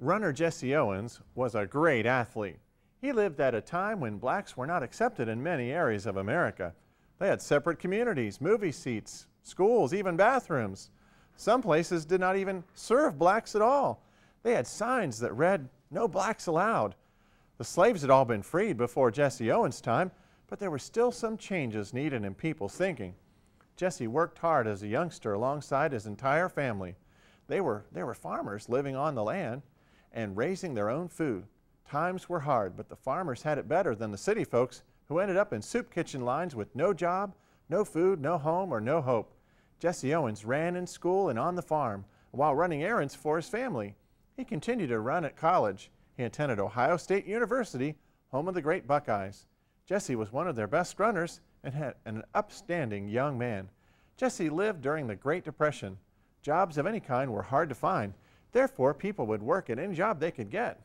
Runner Jesse Owens was a great athlete. He lived at a time when blacks were not accepted in many areas of America. They had separate communities, movie seats, schools, even bathrooms. Some places did not even serve blacks at all. They had signs that read, "No blacks allowed." The slaves had all been freed before Jesse Owens' time, but there were still some changes needed in people's thinking. Jesse worked hard as a youngster alongside his entire family. They were farmers living on the land and raising their own food. Times were hard, but the farmers had it better than the city folks who ended up in soup kitchen lines with no job, no food, no home, or no hope. Jesse Owens ran in school and on the farm while running errands for his family. He continued to run at college. He attended Ohio State University, home of the great Buckeyes. Jesse was one of their best runners and had an upstanding young man. Jesse lived during the Great Depression. Jobs of any kind were hard to find. Therefore, people would work at any job they could get.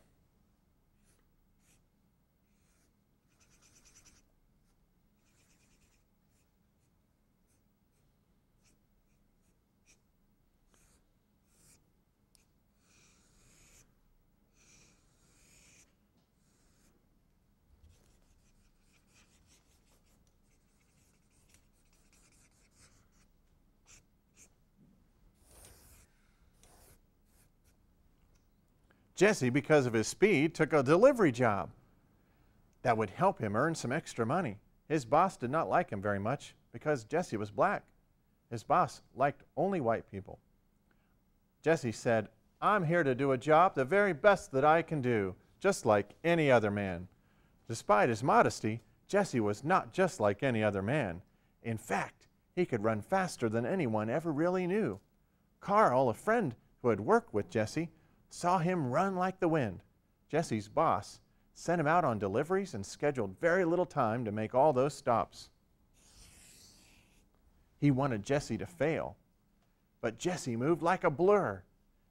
Jesse, because of his speed, took a delivery job that would help him earn some extra money. His boss did not like him very much because Jesse was black. His boss liked only white people. Jesse said, "I'm here to do a job the very best that I can do, just like any other man." Despite his modesty, Jesse was not just like any other man. In fact, he could run faster than anyone ever really knew. Carl, a friend who had worked with Jesse, saw him run like the wind. Jesse's boss sent him out on deliveries and scheduled very little time to make all those stops. He wanted Jesse to fail, but Jesse moved like a blur,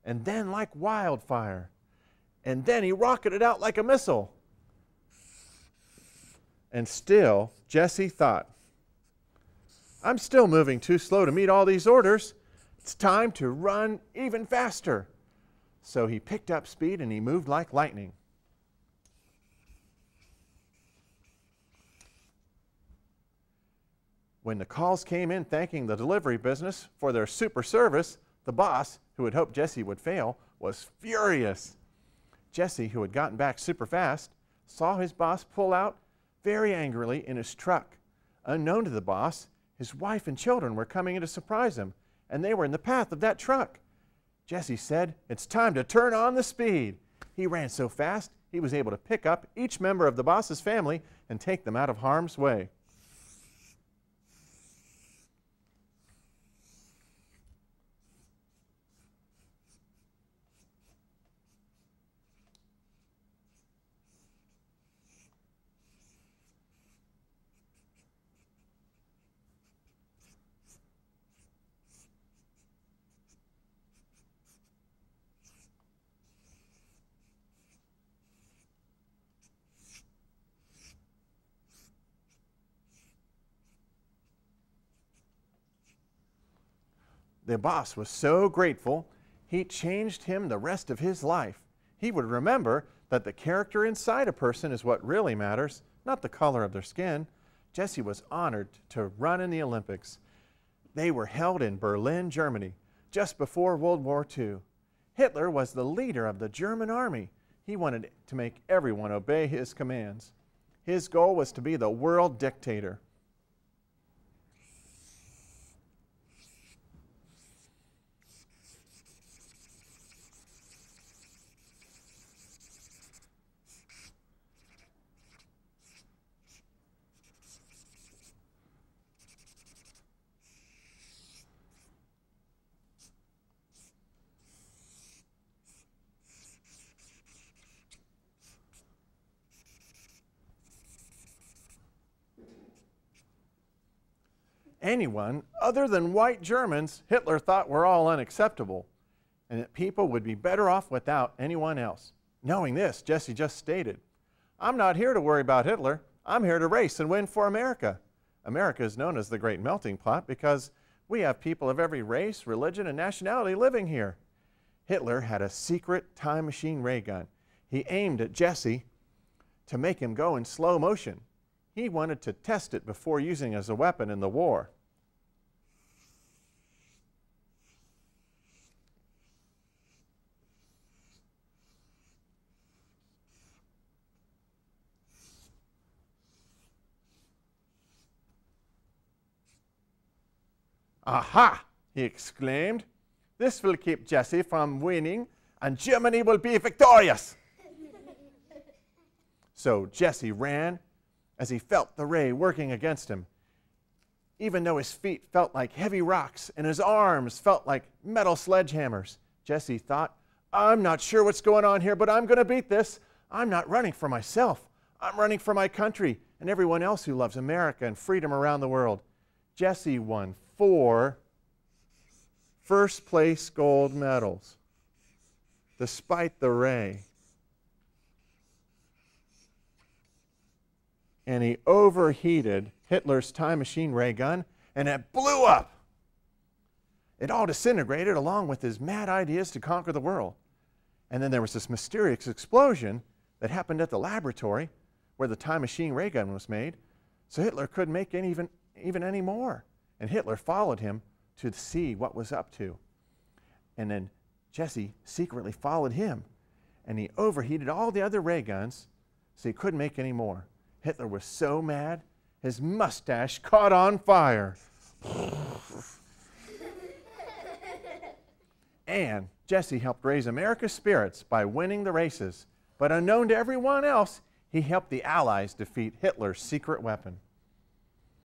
and then like wildfire, and then he rocketed out like a missile. And still, Jesse thought, "I'm still moving too slow to meet all these orders. It's time to run even faster." So he picked up speed and he moved like lightning. When the calls came in thanking the delivery business for their super service, the boss, who had hoped Jesse would fail, was furious. Jesse, who had gotten back super fast, saw his boss pull out very angrily in his truck. Unknown to the boss, his wife and children were coming in to surprise him, and they were in the path of that truck. Jesse said, "It's time to turn on the speed." He ran so fast, he was able to pick up each member of the boss's family and take them out of harm's way. The boss was so grateful, he changed him the rest of his life. He would remember that the character inside a person is what really matters, not the color of their skin. Jesse was honored to run in the Olympics. They were held in Berlin, Germany, just before World War II. Hitler was the leader of the German army. He wanted to make everyone obey his commands. His goal was to be the world dictator. Anyone other than white Germans, Hitler thought were all unacceptable, and that people would be better off without anyone else. Knowing this, Jesse just stated, "I'm not here to worry about Hitler. I'm here to race and win for America." America is known as the Great Melting Pot because we have people of every race, religion, and nationality living here. Hitler had a secret time machine ray gun. He aimed at Jesse to make him go in slow motion. He wanted to test it before using it as a weapon in the war. "Aha!" he exclaimed. "This will keep Jesse from winning, and Germany will be victorious." So Jesse ran as he felt the ray working against him. Even though his feet felt like heavy rocks and his arms felt like metal sledgehammers, Jesse thought, "I'm not sure what's going on here, but I'm going to beat this. I'm not running for myself. I'm running for my country and everyone else who loves America and freedom around the world." Jesse won 4 first-place gold medals, despite the ray. And he overheated Hitler's time machine ray gun, and it blew up. It all disintegrated along with his mad ideas to conquer the world. And then there was this mysterious explosion that happened at the laboratory where the time machine ray gun was made, so Hitler couldn't make even any more. And Hitler followed him to see what was up to. And then Jesse secretly followed him, and he overheated all the other ray guns, so he couldn't make any more. Hitler was so mad, his mustache caught on fire. And Jesse helped raise America's spirits by winning the races. But unknown to everyone else, he helped the Allies defeat Hitler's secret weapon.